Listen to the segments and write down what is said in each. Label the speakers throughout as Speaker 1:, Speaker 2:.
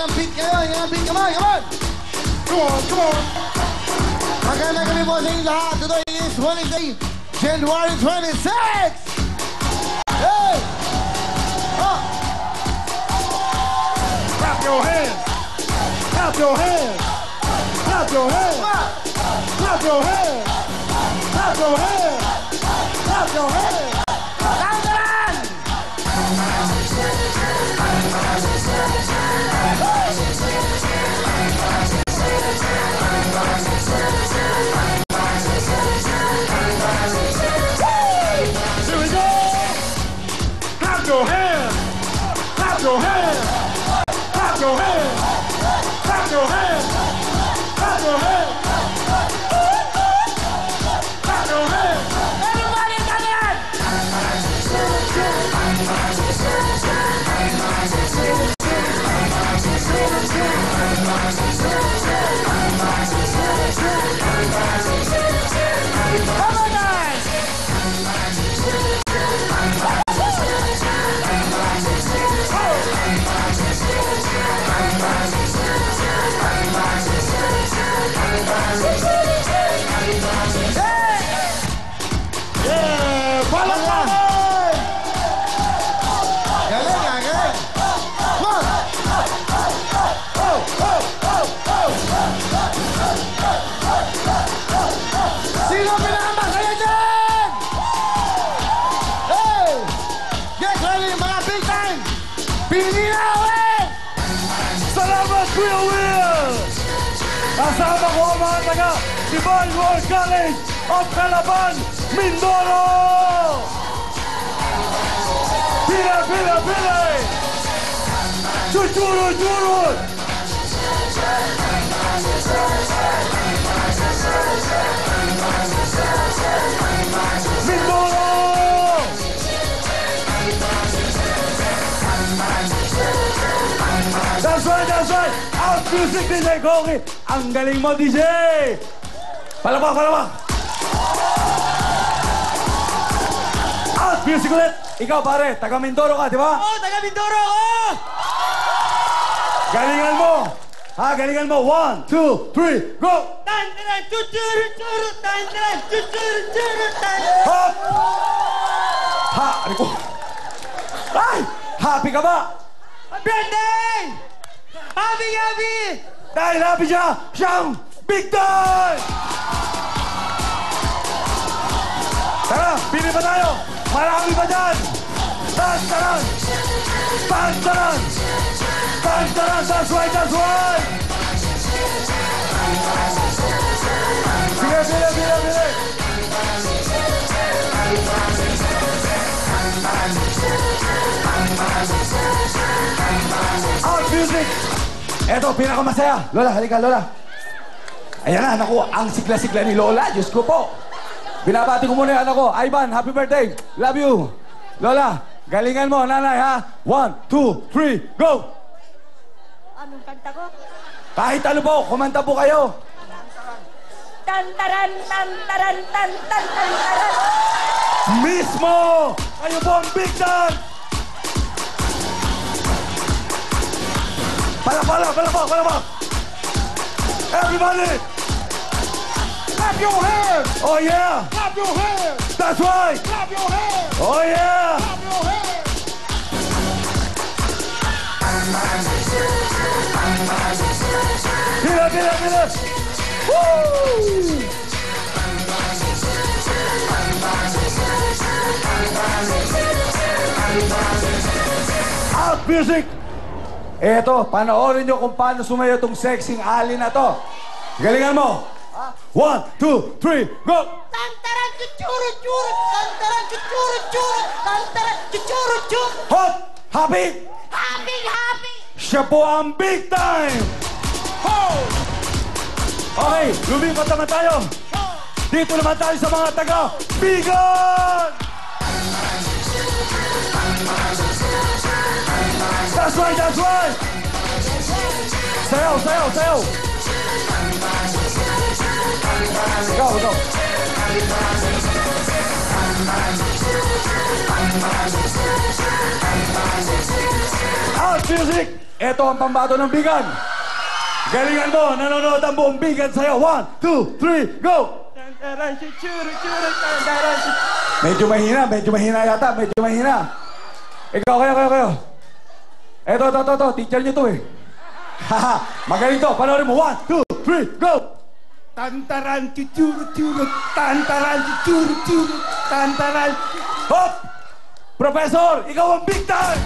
Speaker 1: ng beat kayo. Hinga ng beat. Come on, come on. Come on, come on. Maganda kami po sa inyo lahat. Today is Wednesday, January 26! Hey! Up!
Speaker 2: Clap your hands! Clap your hands! Clap your hands! Clap your hands! Clap your hands! Clap your hands!
Speaker 1: Tantaran!
Speaker 2: Here we go! Clap your hands! Clap your hands! Clap your hands! Clap your hands! Clap your hands! Clap your hands!
Speaker 1: Everybody, Tantaran! Come on, guys!
Speaker 2: Yeah! Palakpakan!
Speaker 1: Galing, galing! Come on! Sino pinakamasaya dyan? Hey! Get ready, mga big time! Pili na ulit!
Speaker 2: Salamat, Kuya Will! Kasama ko ang mga taga Tibay World College of Calaban, Mindoro! Pila, pila, pila! Chuchurut, churut! Mindoro! That's right, that's right! Out music, DJ Koki! Ang galing mo, DJ! Palabak, palabak! Out music ulit! Ikaw, pare, taga Mindoro ka, di ba?
Speaker 3: Oo, taga Mindoro ako!
Speaker 2: Galingan mo! Ha, galingan mo! 1, 2, 3, go!
Speaker 3: Tantaran, chuchuru, churu, tantaran, chuchuru, churu, tantaran.
Speaker 2: Hop! Ha! Ano ko? Ay! Happy ka ba?
Speaker 3: Birthday! Happy, happy!
Speaker 2: Dahil happy siya, siyang big time! Tara, pili pa tayo! Marami pa dyan! Tantaran! Tantaran! Tantaran! That's right, that's right! Sige, pili, pili, pili! Out music! Eto, pinakamasaya. Lola, halika, Lola. Ayan na, naku, ang sigla-sigla ni Lola. Diyos ko po. Binabati ko muna yung anak ko. Ivan, happy birthday. Love you. Lola, galingan mo, nanay, ha? 1, 2, 3, go!
Speaker 4: Anong kanta ko?
Speaker 2: Kahit ano po, kumanta po kayo.
Speaker 4: Tantaran, tantaran, tantan, tantaran.
Speaker 2: Mismo! Kayo po ang big dance! Palak! Everybody!
Speaker 1: Clap your hands!
Speaker 2: Oh yeah!
Speaker 1: Clap your hands!
Speaker 2: That's right!
Speaker 1: Clap your hands!
Speaker 2: Oh yeah!
Speaker 1: Clap your hands!
Speaker 2: Pila! Woo! Out music! Eto, panoorin nyo kung paano sumayo tong sexing ali na to. Galingan mo! 1, 2, 3, go!
Speaker 4: Tantaran, chuchuru, churu, tantaran, chuchuru, churu, tantaran, chuchuru, churu.
Speaker 2: Hot! Happy!
Speaker 4: Happy, happy.
Speaker 2: Siya po ang big time! Ho! Okay, lumipat naman tayo. Dito naman tayo sa mga taga Bigan! That's right, that's right! Sayaw! Go! House music! Ito ang pambato ng bigan. Galingan mo, nanonood ang buong bigan sa'yo. 1, 2, 3, go!
Speaker 3: Tantaran, chuchuru, tantaran.
Speaker 2: Medyo mahina yata, medyo mahina. Ikaw, kayo. Ito, teacher niyo to eh. Haha, magaling to, panoorin mo. 1, 2, 3, go!
Speaker 3: Tantaran, chuchuru, tantaran, chuchuru, tantaran.
Speaker 2: Hop! Professor, ikaw ang big time!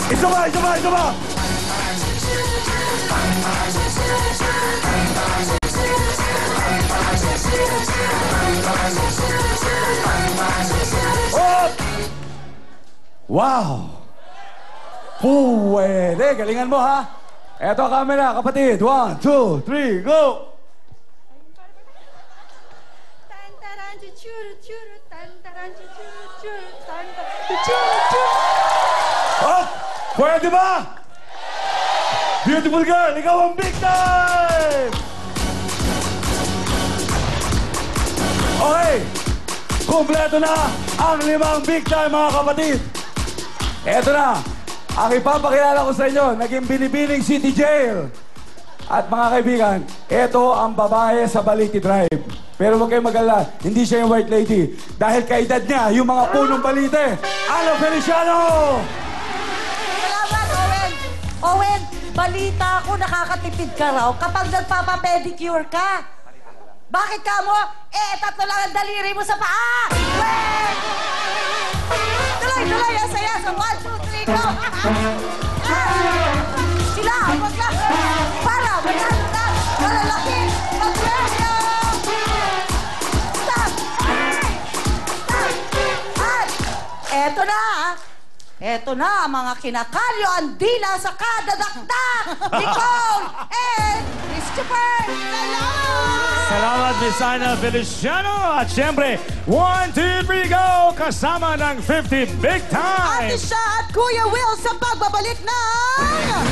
Speaker 2: Isa ba? Hop! Wow! Pwede, galingan mo ha. Eto camera, kapatid. 1, 2, 3, go!
Speaker 4: Tantaran, chuchuru, tantaran, chuchuru, tantaran, chuchuru.
Speaker 2: Hop! Pwede ba? Beautiful girl, ikaw ang big time! Okay, kumpleto na ang 5 big time mga kapatid. Eto na, ang ipapakilala ko sa inyo, naging Binibining City Jail. At mga kaibigan, eto ang babae sa Baliti Tribe. Pero huwag kayong mag-alala, hindi siya yung white lady. Dahil kaedad niya, yung mga punong balite. Ano, Feliciano!
Speaker 4: Salamat, Owen. Owen, balita ko nakakatipid ka raw kapag nagpapapedicure ka. Bakit ka mo? Tatlo lang ang daliri mo sa paa! Wait! Tuloy, ang saya sa 1, 2, 3, go! Sila, wag lang! Para, manalo na! Malalaki! Mag-premyo! Stop! At, eto na, mga kinakalyo ang dila sa kadadakdak! Nicole and Christopher!
Speaker 5: Salamat, Miss Ana Feliciano. At syempre, 1, 2, 3, go! Kasama ng 50 Big Time!
Speaker 4: Ate siya at Kuya Will sa pagbabalik ng...